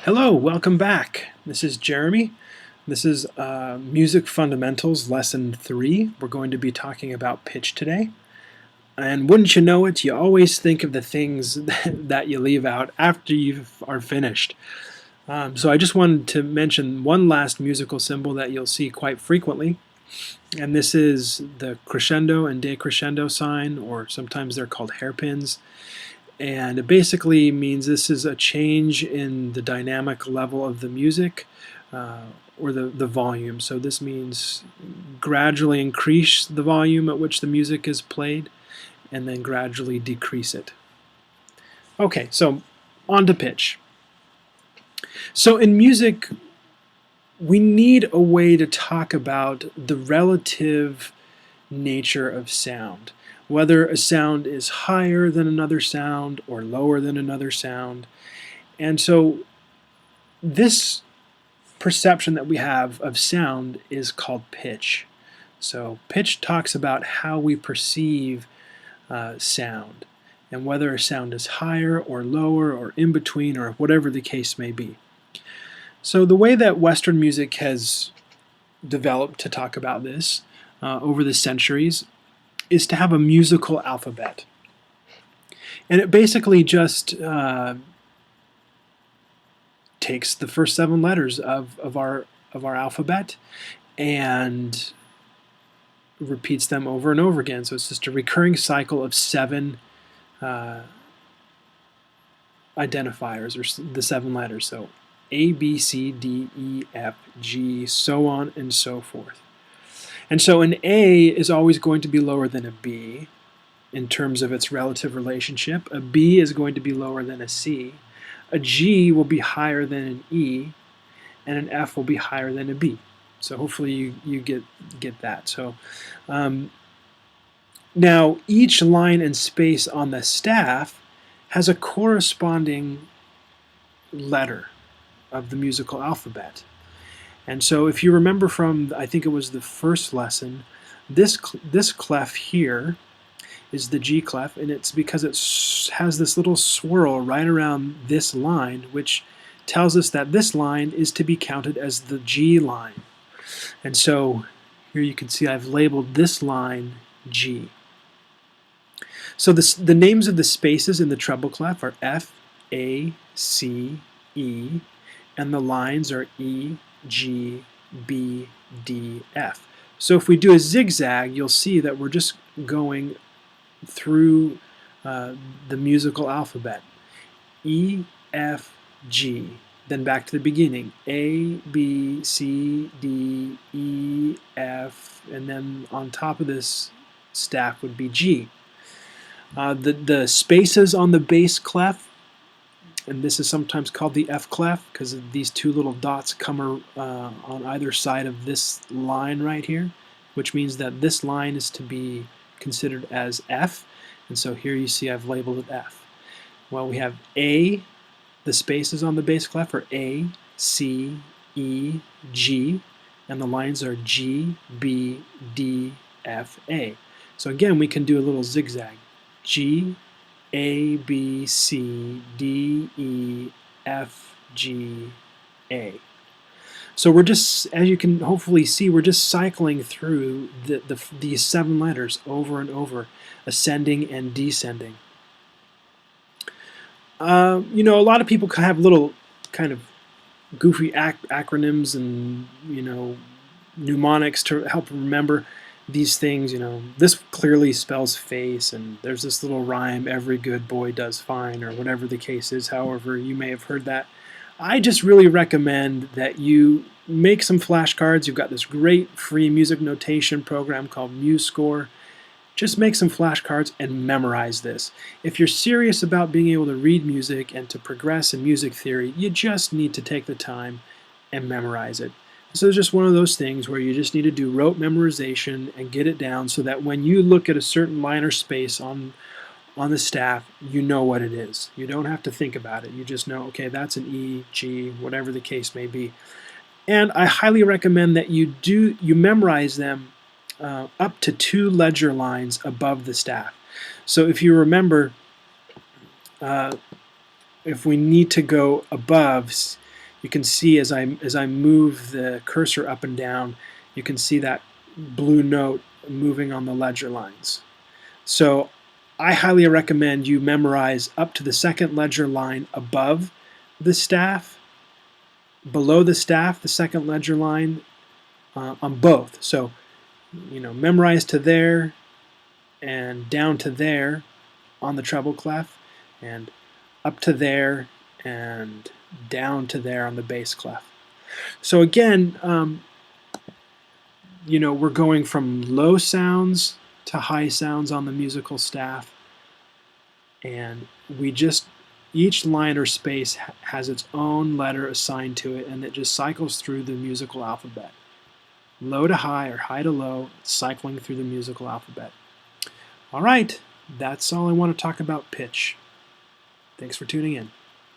Hello, welcome back. This is Jeremy. This is Music Fundamentals Lesson 3. We're going to be talking about pitch today. And wouldn't you know it, you always think of the things that you leave out after you are finished. So I just wanted to mention one last musical symbol that you'll see quite frequently. And this is the crescendo and decrescendo sign, or sometimes they're called hairpins. And it basically means this is a change in the dynamic level of the music or the volume. So this means gradually increase the volume at which the music is played and then gradually decrease it. Okay, so on to pitch. So in music, we need a way to talk about the relative nature of sound. Whether a sound is higher than another sound or lower than another sound. And so this perception that we have of sound is called pitch. So pitch talks about how we perceive sound and whether a sound is higher or lower or in between or whatever the case may be. So the way that Western music has developed to talk about this over the centuries is to have a musical alphabet. And it basically just takes the first 7 letters of our alphabet and repeats them over and over again. So it's just a recurring cycle of 7 identifiers, or the 7 letters. So A, B, C, D, E, F, G, so on and so forth. And so an A is always going to be lower than a B in terms of its relative relationship. A B is going to be lower than a C. A G will be higher than an E, and an F will be higher than a B. So hopefully you get that. So now each line and space on the staff has a corresponding letter of the musical alphabet. And so if you remember from, I think it was the first lesson, this clef here is the G clef, and it's because it has this little swirl right around this line, which tells us that this line is to be counted as the G line. And so here you can see I've labeled this line G. So the names of the spaces in the treble clef are F, A, C, E, and the lines are E, G, B, D, F. So if we do a zigzag, you'll see that we're just going through the musical alphabet. E, F, G. Then back to the beginning. A, B, C, D, E, F, and then on top of this staff would be G. The spaces on the bass clef, and this is sometimes called the F clef because these 2 little dots come on either side of this line right here, which means that this line is to be considered as F, and so here you see I've labeled it F. Well, we have A, the spaces on the bass clef are A, C, E, G, and the lines are G, B, D, F, A. So again, we can do a little zigzag. G, A, B, C, D, E, F, G, A. So we're just, as you can hopefully see, we're just cycling through these 7 letters over and over, ascending and descending. You know, a lot of people have little kind of goofy acronyms and, you know, mnemonics to help remember these things. You know, this clearly spells face, and there's this little rhyme, every good boy does fine, or whatever the case is. However, you may have heard that. I just really recommend that you make some flashcards. You've got this great free music notation program called MuseScore. Just make some flashcards and memorize this. If you're serious about being able to read music and to progress in music theory, you just need to take the time and memorize it. So it's just one of those things where you just need to do rote memorization and get it down so that when you look at a certain line or space on the staff, you know what it is. You don't have to think about it. You just know, okay, that's an E, G, whatever the case may be. And I highly recommend that you memorize them up to 2 ledger lines above the staff. So if you remember, if we need to go above, you can see as I move the cursor up and down, you can see that blue note moving on the ledger lines. So I highly recommend you memorize up to the second ledger line above the staff, below the staff, the second ledger line on both. So, memorize to there and down to there on the treble clef, and up to there and down to there on the bass clef. So again, we're going from low sounds to high sounds on the musical staff, and each line or space has its own letter assigned to it, and it just cycles through the musical alphabet. Low to high or high to low, cycling through the musical alphabet. All right, that's all I want to talk about pitch. Thanks for tuning in.